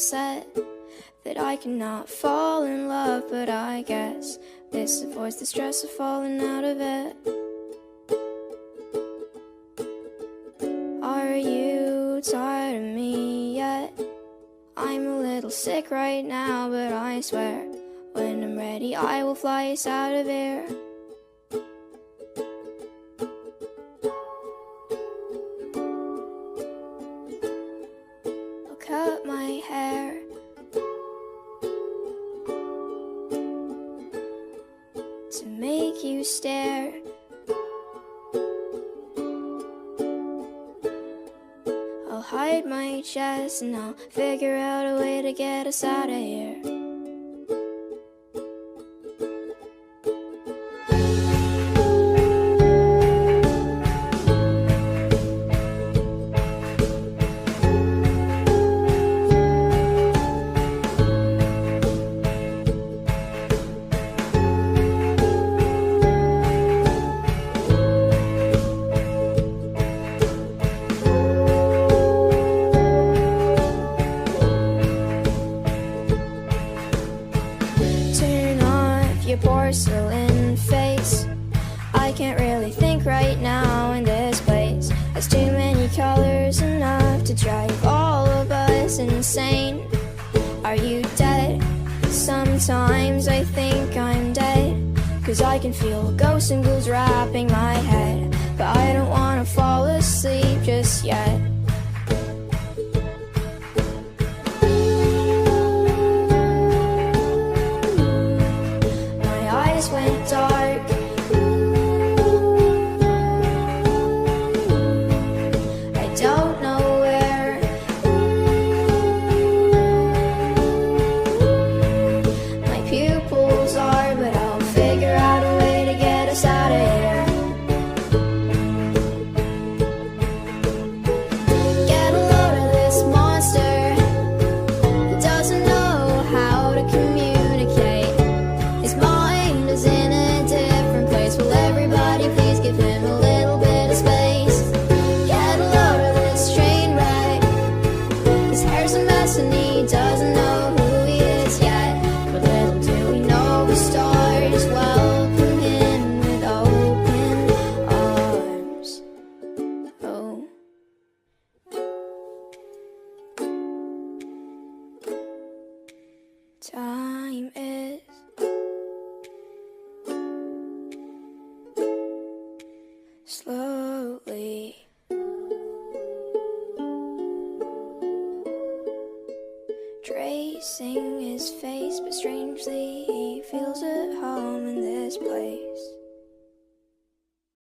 upset that I cannot fall in love, but I guess this avoids the stress of falling out of it. Are you tired of me yet? I'm a little sick right now, but I swear when I'm ready I will fly us out of here. I'll cut my hair to make you stare. I'll hide my chest and I'll figure out a way to get us out of here. Your porcelain face, I can't really think right now in this place. There's too many colors, enough to drive all of us insane. Are you dead? Sometimes I think I'm dead, 'cause I can feel ghosts and ghouls wrapping my head. But I don't wanna fall asleep just yet. Went dark. I don't know where. My pupils are, but I'll figure out a way to get us out of here. Get a load of this monster who doesn't know how to communicate. His mind is in a different place. Will everybody please give him a little bit of space? Get a load of this train wreck. His hair's a mess and he doesn't know who he is yet. But little do we know the stars welcome him with open arms. Oh. Time is slowly tracing his face, but strangely he feels at home in this place.